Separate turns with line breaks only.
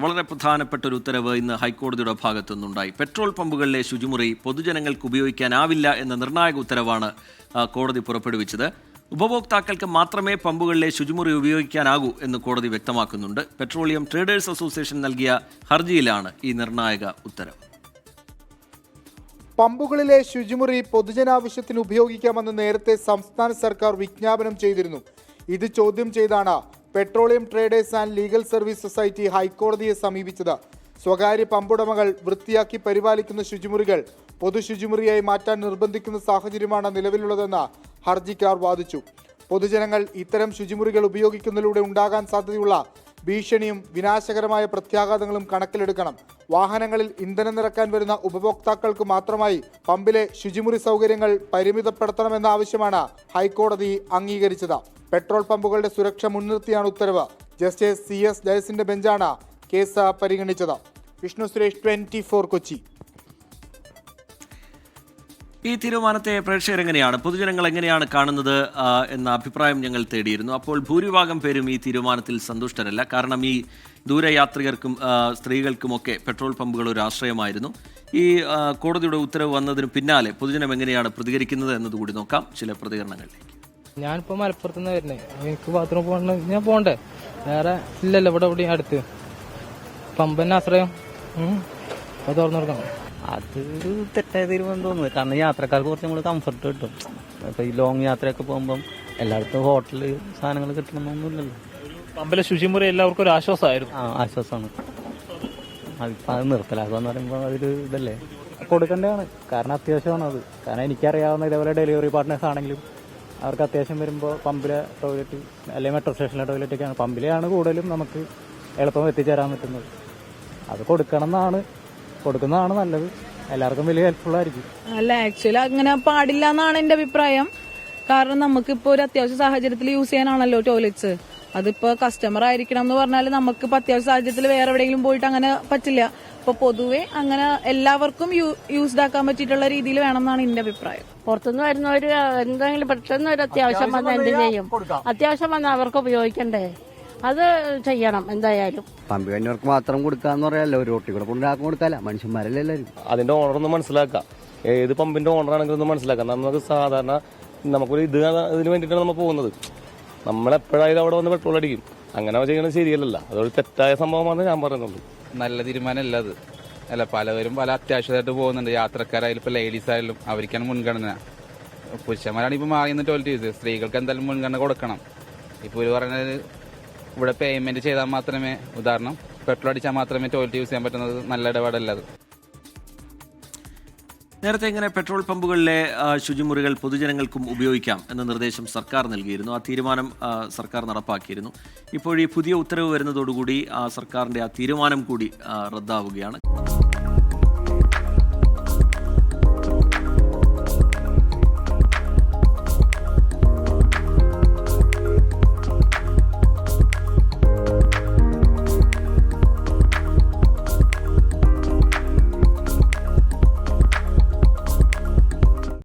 വളരെ പ്രധാനപ്പെട്ട ഒരു ഉത്തരവ് ഇന്ന് ഹൈക്കോടതിയുടെ ഭാഗത്തു നിന്നുണ്ടായി. പെട്രോൾ പമ്പുകളിലെ ശുചിമുറി പൊതുജനങ്ങൾക്ക് ഉപയോഗിക്കാനാവില്ല എന്ന നിർണായക ഉത്തരവാണ് കോടതി പുറപ്പെടുവിച്ചത്. ഉപഭോക്താക്കൾക്ക് മാത്രമേ പമ്പുകളിലെ ശുചിമുറി ഉപയോഗിക്കാനാകൂ എന്ന് കോടതി വ്യക്തമാക്കുന്നുണ്ട്. പെട്രോളിയം ട്രേഡേഴ്സ് അസോസിയേഷൻ നൽകിയ ഹർജിയിലാണ് ഈ നിർണായക ഉത്തരവ്.
പമ്പുകളിലെ ശുചിമുറി പൊതുജനാവശ്യത്തിന് ഉപയോഗിക്കാമെന്ന് നേരത്തെ സംസ്ഥാന സർക്കാർ വിജ്ഞാപനം ചെയ്തിരുന്നു. ഇത് ചോദ്യം ചെയ്താണ് petroleum traders and legal service society ഹൈക്കോടതിയെ സമീപിച്ചത്. സ്വകാര്യ പമ്പുടമകൾ വൃത്തിയാക്കി പരിപാലിക്കുന്ന ശുചിമുറികൾ പൊതു ശുചിമുറിയായി മാറ്റാൻ നിർബന്ധിക്കുന്ന സാഹചര്യമാണ് നിലവിലുള്ളതെന്ന് ഹർജിക്കാർ വാദിച്ചു. പൊതുജനങ്ങൾ ഇത്തരം ശുചിമുറികൾ ഉപയോഗിക്കുന്നതിലൂടെ ഉണ്ടാകാൻ സാധ്യതയുള്ള ഭീഷണിയും വിനാശകരമായ പ്രത്യാഘാതങ്ങളും കണക്കിലെടുക്കണം. വാഹനങ്ങളിൽ ഇന്ധനം നിറക്കാൻ വരുന്ന ഉപഭോക്താക്കൾക്ക് മാത്രമായി പമ്പിലെ ശുചിമുറി സൗകര്യങ്ങൾ പരിമിതപ്പെടുത്തണമെന്ന ആവശ്യമാണ് ഹൈക്കോടതി അംഗീകരിച്ചത്. പെട്രോൾ പമ്പുകളുടെ സുരക്ഷ മുൻനിർത്തിയാണ് ഉത്തരവ്. ജസ്റ്റിസ് CS ജയസിന്റെ ബെഞ്ചാണ് കേസ് പരിഗണിച്ചത്. വിഷ്ണു സുരേഷ്, 24 കൊച്ചി.
ഈ തീരുമാനത്തെ പ്രേക്ഷകർ എങ്ങനെയാണ്, പൊതുജനങ്ങൾ എങ്ങനെയാണ് കാണുന്നത് എന്ന അഭിപ്രായം ഞങ്ങൾ തേടിയിരുന്നു. അപ്പോൾ ഭൂരിഭാഗം പേരും ഈ തീരുമാനത്തിൽ സന്തുഷ്ടരല്ല. കാരണം ഈ ദൂരയാത്രികർക്കും സ്ത്രീകൾക്കുമൊക്കെ പെട്രോൾ പമ്പുകൾ ഒരു ആശ്രയമായിരുന്നു. ഈ കോടതിയുടെ ഉത്തരവ് വന്നതിന് പിന്നാലെ പൊതുജനം എങ്ങനെയാണ് പ്രതികരിക്കുന്നത് എന്നതുകൂടി നോക്കാം. ചില പ്രതികരണങ്ങളിലേക്ക്.
ഞാനിപ്പോൾ മലപ്പുറത്ത് നിന്ന് വരുന്നേ, എനിക്ക് ബാത്റൂം പോകണ്ട, ഞാൻ പോകണ്ടേ? വേറെ ഇല്ലല്ലോ ഇവിടെ അടുത്ത് പമ്പന്നെ ആശ്രയം, അത് തുറന്നു കൊടുക്കണം.
അതൊരു തെറ്റായ തീരുമാനം തോന്നുന്നത്. കാരണം യാത്രക്കാർക്ക് കുറച്ചും കൂടി കംഫർട്ട് കിട്ടും. ഇപ്പൊ ഈ ലോങ് യാത്രയൊക്കെ പോകുമ്പം എല്ലായിടത്തും ഹോട്ടല് സാധനങ്ങൾ കിട്ടണമെന്നൊന്നുമില്ലല്ലോ.
പമ്പിലെ ശുചിമുറി എല്ലാവർക്കും ഒരു ആശ്വാസമായിരുന്നു.
ആശ്വാസമാണ്. അതിപ്പോ അത് നിർത്തലാക്കാന്ന് പറയുമ്പോൾ അതൊരു ഇതല്ലേ,
കൊടുക്കേണ്ടതാണ്. കാരണം അത്യാവശ്യമാണ് അത്. കാരണം എനിക്കറിയാവുന്ന ഇതേപോലെ ഡെലിവറി പാർട്ട്നേഴ്സ് ആണെങ്കിലും അവർക്ക് അത്യാവശ്യം വരുമ്പോൾ പമ്പിലെ ടോയ്ലറ്റ് അല്ലെങ്കിൽ മെട്രോ സ്റ്റേഷനിലെ ടോയ്ലറ്റൊക്കെയാണ്, പമ്പിലെയാണ് കൂടുതലും നമുക്ക് എളുപ്പം എത്തിച്ചേരാൻ പറ്റുന്നത്. അത് കൊടുക്കുന്നതാണ് നല്ലത്. എല്ലാവർക്കും വലിയ ഹെൽപ്ഫുൾ ആയിരിക്കും.
അല്ല, ആക്ച്വലി അങ്ങനെ പാടില്ല എന്നാണ് എന്റെ അഭിപ്രായം. കാരണം നമുക്കിപ്പോ ഒരു അത്യാവശ്യ സാഹചര്യത്തിൽ യൂസ് ചെയ്യാനാണല്ലോ ടോയ്ലറ്റ്സ്. അതിപ്പോ കസ്റ്റമർ ആയിരിക്കണം എന്ന് പറഞ്ഞാൽ നമുക്കിപ്പോ അത്യാവശ്യ സാഹചര്യത്തിൽ വേറെ എവിടെയെങ്കിലും പോയിട്ട് അങ്ങനെ പറ്റില്ല. അപ്പൊ പൊതുവെ അങ്ങനെ എല്ലാവർക്കും യൂസ്ഡ് ആക്കാൻ പറ്റിയിട്ടുള്ള രീതിയിൽ വേണം എന്നാണ് എന്റെ അഭിപ്രായം.
പുറത്തുനിന്ന് വരുന്നവര് എന്തെങ്കിലും പെട്ടെന്ന് ഒരു അത്യാവശ്യം വന്നാൽ എന്ത് ചെയ്യും? അത്യാവശ്യം വന്നാൽ അവർക്ക് ഉപയോഗിക്കണ്ടേ? അത് ചെയ്യണം എന്തായാലും.
പമ്പ് കഴിഞ്ഞവർക്ക് മാത്രം കൊടുക്കാന്ന് പറയാല്ലോ, ഒരു റോട്ടി കൂടെ കൊണ്ടാക്കും കൊടുക്കാല്ല, മനുഷ്യന്മാരല്ലേ എല്ലാവരും.
അതിന്റെ ഓണർ ഒന്ന് മനസ്സിലാക്കാം. ഏത് പമ്പിന്റെ ഓണർ ആണെങ്കിലും ഒന്ന് മനസ്സിലാക്കാം. നമുക്ക് സാധാരണ നമുക്കൊരു ഇതിന് വേണ്ടിയിട്ടാണ് നമ്മൾ പോകുന്നത്. നമ്മളെപ്പോഴായാലും അവിടെ വന്ന് പെട്രോൾ അടിക്കും. അങ്ങനെ ചെയ്യണത് ശരിയല്ലല്ലോ. അതൊരു തെറ്റായ സംഭവമാണ് ഞാൻ പറയുന്നുള്ളൂ.
നല്ല തീരുമാനമല്ല അത്. അല്ല, പലവരും പല അത്യാവശ്യമായിട്ട് പോകുന്നുണ്ട്. യാത്രക്കാരായാലും ഇപ്പൊ ലേഡീസ് ആയാലും അവർക്കാണ് മുൻഗണന. പുരുഷന്മാരാണ് ഇപ്പൊ മാറിയുന്ന ടോയ്ലറ്റ് യൂസ്. സ്ത്രീകൾക്ക് എന്തായാലും മുൻഗണന കൊടുക്കണം. ഇപ്പൊ ഒരു പറഞ്ഞത് ഇവിടെ പേയ്മെന്റ് ചെയ്താൽ മാത്രമേ, ഉദാഹരണം പെട്രോൾ അടിച്ചാൽ മാത്രമേ ടോയ്ലറ്റ് യൂസ് ചെയ്യാൻ പറ്റുന്നത്. നല്ല ഇടപാടല്ല അത്.
നേരത്തെ ഇങ്ങനെ പെട്രോൾ പമ്പുകളിലെ ശുചിമുറികൾ പൊതുജനങ്ങൾക്കും ഉപയോഗിക്കാം എന്ന നിർദ്ദേശം സർക്കാർ നൽകിയിരുന്നു. ആ തീരുമാനം സർക്കാർ നടപ്പാക്കിയിരുന്നു. ഇപ്പോൾ ഈ പുതിയ ഉത്തരവ് വരുന്നതോടുകൂടി സർക്കാരിൻ്റെ ആ തീരുമാനം കൂടി റദ്ദാവുകയാണ്.